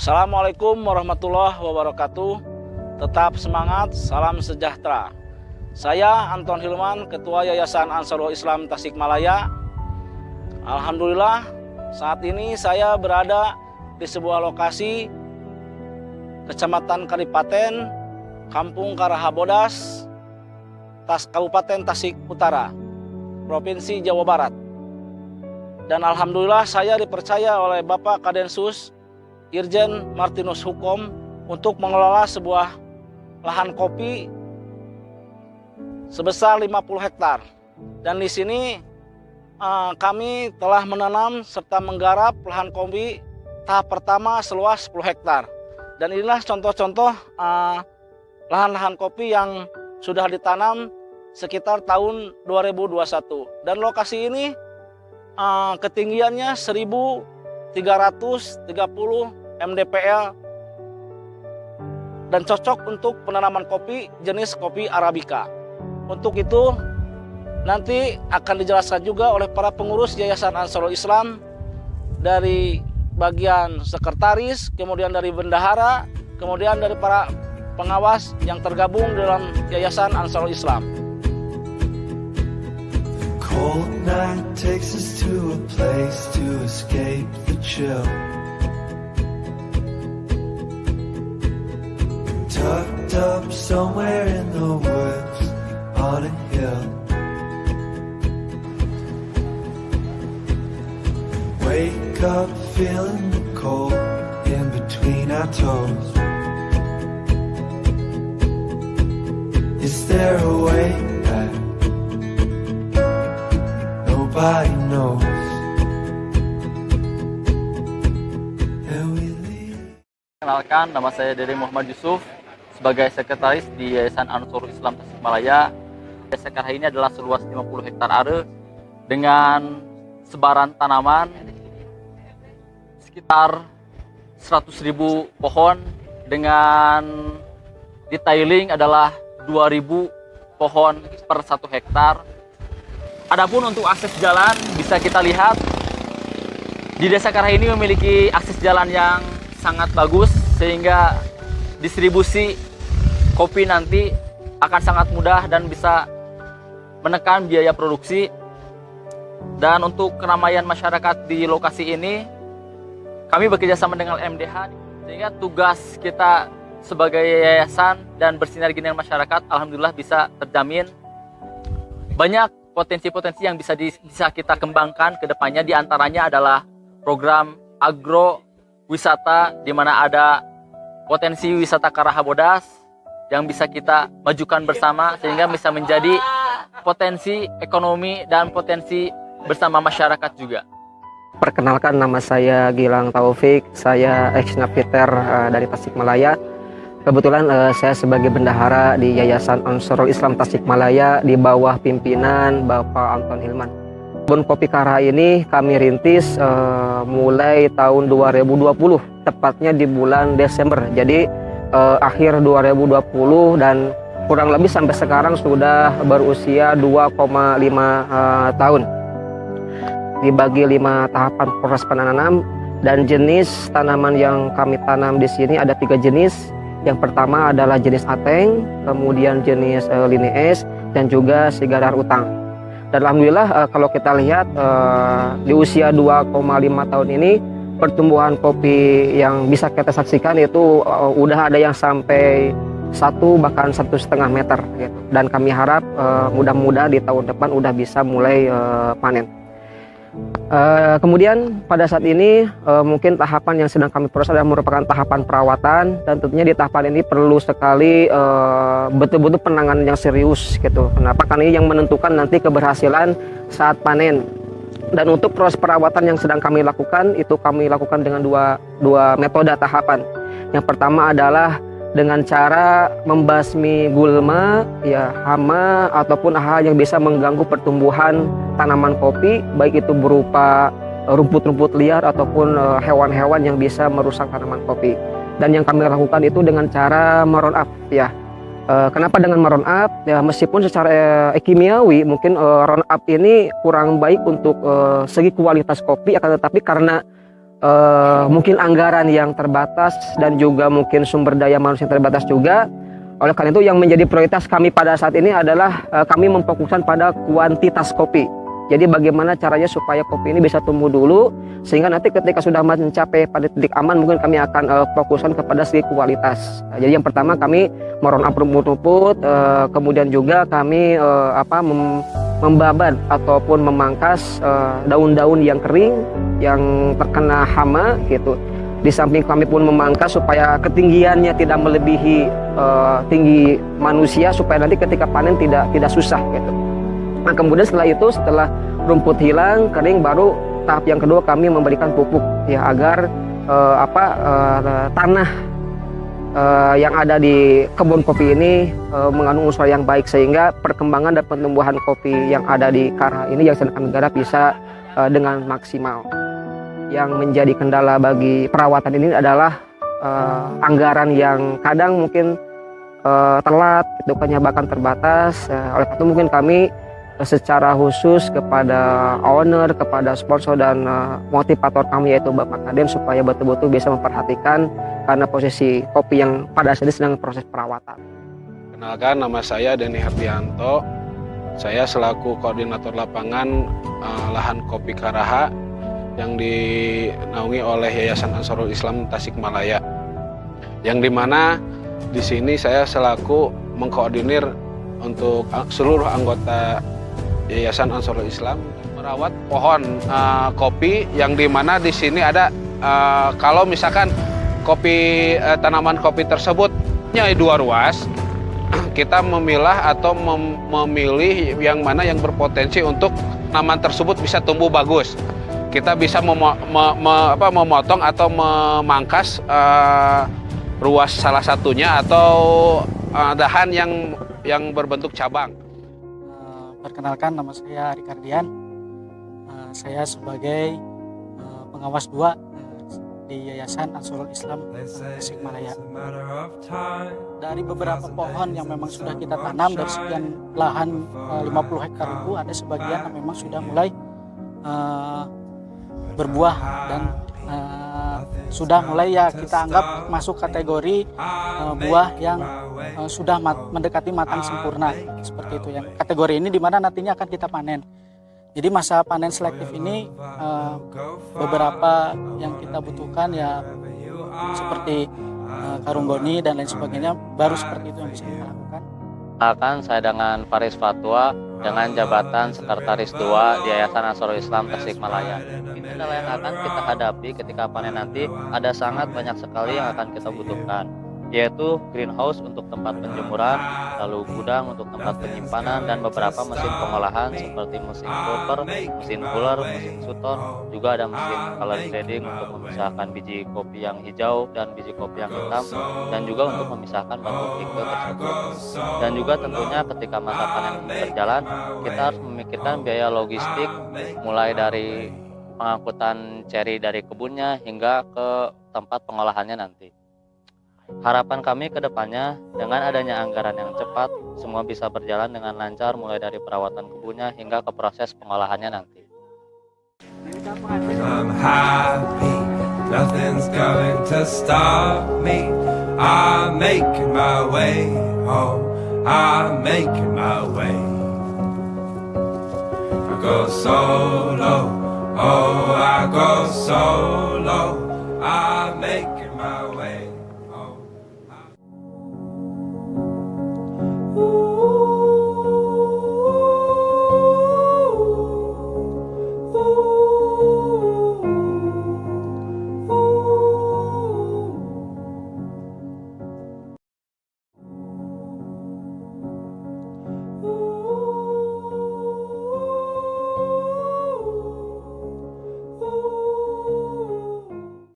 Assalamualaikum warahmatullahi wabarakatuh. Tetap semangat, salam sejahtera. Saya Anton Hilman, Ketua Yayasan Ansarul Islam Tasikmalaya. Alhamdulillah, saat ini saya berada di sebuah lokasi Kecamatan Kadipaten, Kampung Karahabodas, Kabupaten Tasik Utara, Provinsi Jawa Barat. Dan alhamdulillah saya dipercaya oleh Bapak Kadensus Irjen Martinus Hukom untuk mengelola sebuah lahan kopi sebesar 50 hektar. Dan di sini kami telah menanam serta menggarap lahan kopi tahap pertama seluas 10 hektar. Dan inilah contoh-contoh lahan-lahan kopi yang sudah ditanam sekitar tahun 2021. Dan lokasi ini ketinggiannya 1330 mdpl dan cocok untuk penanaman kopi jenis kopi Arabica. Untuk itu nanti akan dijelaskan juga oleh para pengurus Yayasan Ansarul Islam dari bagian sekretaris, kemudian dari bendahara, kemudian dari para pengawas yang tergabung dalam Yayasan Ansarul Islam. Cold night takes us to a place to escape the chill. Tucked up somewhere in the woods on a hill. Wake up feeling the cold in between our toes. Is there a way back? Nobody knows. Kenalkan, nama saya Dede Muhammad Yusuf sebagai sekretaris di Yayasan Ansarul Islam Tasikmalaya. Yayasan ini adalah seluas 50 hektar are dengan sebaran tanaman sekitar 100.000 pohon dengan detailing adalah 2.000 pohon per 1 hektar. Adapun untuk akses jalan bisa kita lihat di Desa Karah ini memiliki akses jalan yang sangat bagus sehingga distribusi kopi nanti akan sangat mudah dan bisa menekan biaya produksi. Dan untuk keramaian masyarakat di lokasi ini kami bekerjasama dengan MDH sehingga tugas kita sebagai yayasan dan bersinergi dengan masyarakat alhamdulillah bisa terjamin. Banyak potensi-potensi yang bisa kita kembangkan ke depannya, diantaranya adalah program agro wisata di mana ada potensi wisata Karahabodas yang bisa kita majukan bersama sehingga bisa menjadi potensi ekonomi dan potensi bersama masyarakat juga. Perkenalkan, nama saya Gilang Taufik, saya ex-napiter dari Tasikmalaya. Kebetulan saya sebagai bendahara di Yayasan Ansarul Islam Tasikmalaya di bawah pimpinan Bapak Anton Hilman. Kebun kopi Karah ini kami rintis mulai tahun 2020, tepatnya di bulan Desember. Jadi akhir 2020 dan kurang lebih sampai sekarang sudah berusia 2,5 tahun. Dibagi 5 tahapan proses penanaman dan jenis tanaman yang kami tanam di sini ada 3 jenis. Yang pertama adalah jenis ateng, kemudian jenis linees, dan juga sigadar utang. Dan alhamdulillah kalau kita lihat di usia 2,5 tahun ini pertumbuhan kopi yang bisa kita saksikan itu udah ada yang sampai 1 bahkan 1,5 meter gitu. Dan kami harap mudah-mudahan di tahun depan udah bisa mulai panen. Kemudian pada saat ini mungkin tahapan yang sedang kami proses adalah merupakan tahapan perawatan, dan tentunya di tahapan ini perlu sekali betul-betul penanganan yang serius gitu. Kenapa? Karena ini yang menentukan nanti keberhasilan saat panen. Dan untuk proses perawatan yang sedang kami lakukan itu kami lakukan dengan dua metode tahapan. Yang pertama adalah dengan cara membasmi gulma, ya, hama ataupun hal yang bisa mengganggu pertumbuhan tanaman kopi, baik itu berupa rumput-rumput liar ataupun hewan-hewan yang bisa merusak tanaman kopi. Dan yang kami lakukan itu dengan cara meron up, ya. Kenapa dengan meron up? Ya, meskipun secara kimiawi mungkin round up ini kurang baik untuk segi kualitas kopi, akan tetapi karena mungkin anggaran yang terbatas dan juga mungkin sumber daya manusia yang terbatas juga. Oleh karena itu yang menjadi prioritas kami pada saat ini adalah kami memfokuskan pada kuantitas kopi. Jadi bagaimana caranya supaya kopi ini bisa tumbuh dulu, sehingga nanti ketika sudah mencapai pada titik aman mungkin kami akan fokuskan kepada segi kualitas. Jadi yang pertama kami merun-up rumput-rumput, kemudian juga kami membabat ataupun memangkas daun-daun yang kering yang terkena hama gitu. Di samping kami pun memangkas supaya ketinggiannya tidak melebihi tinggi manusia, supaya nanti ketika panen tidak susah gitu. Nah kemudian setelah rumput hilang kering, baru tahap yang kedua kami memberikan pupuk ya agar tanah yang ada di kebun kopi ini mengandung unsur yang baik, sehingga perkembangan dan pertumbuhan kopi yang ada di Karha ini yang sedang kami garap bisa dengan maksimal. Yang menjadi kendala bagi perawatan ini adalah anggaran yang kadang mungkin telat, itu bahkan terbatas. Oleh karena itu mungkin kami secara khusus kepada owner, kepada sponsor dan motivator kami yaitu Bapak Kaden, supaya betul-betul bisa memperhatikan karena posisi kopi yang pada saat ini sedang proses perawatan. Kenalkan, nama saya Denny Hardianto. Saya selaku koordinator lapangan lahan kopi Karaha yang dinaungi oleh Yayasan Ansarul Islam Tasikmalaya. Yang dimana di sini saya selaku mengkoordinir untuk seluruh anggota Yayasan Ansarul Islam merawat pohon kopi, yang dimana di sini ada kalau misalkan kopi tanaman kopi tersebutnya 2 ruas, kita memilah atau memilih yang mana yang berpotensi untuk tanaman tersebut bisa tumbuh bagus. Kita bisa memotong atau memangkas ruas salah satunya atau dahan yang berbentuk cabang. Perkenalkan, nama saya Ari Kardian. Saya sebagai pengawas 2 di Yayasan Ansarul Islam Tasikmalaya. Dari beberapa pohon yang memang sudah kita tanam dari sekian lahan 50 hektar itu, ada sebagian yang memang sudah mulai berbuah dan sudah mulai ya kita anggap masuk kategori buah yang sudah mendekati matang sempurna, seperti itu. Yang kategori ini dimana nantinya akan kita panen. Jadi masa panen selektif ini beberapa yang kita butuhkan ya seperti karung goni dan lain sebagainya, baru seperti itu yang bisa kita lakukan. Saya dengan Faris Fatwa dengan jabatan Sekretaris 2 di Yayasan Ansarul Islam Tasikmalaya. Ini adalah yang akan kita hadapi ketika panen nanti. Ada sangat banyak sekali yang akan kita butuhkan, yaitu greenhouse untuk tempat penjemuran, lalu gudang untuk tempat penyimpanan, dan beberapa mesin pengolahan seperti mesin pulper, mesin cooler, mesin suton, juga ada mesin color grading untuk memisahkan biji kopi yang hijau dan biji kopi yang hitam, dan juga untuk memisahkan batu tike tersebut. Dan juga tentunya ketika masa panen berjalan, kita harus memikirkan biaya logistik mulai dari pengangkutan ceri dari kebunnya hingga ke tempat pengolahannya nanti. Harapan kami ke depannya, dengan adanya anggaran yang cepat, semua bisa berjalan dengan lancar mulai dari perawatan kebunnya hingga ke proses pengolahannya nanti. I'm happy, nothing's going to stop me. I'm making my way home, I'm making my way. I go solo, oh I go solo, I'm making my way.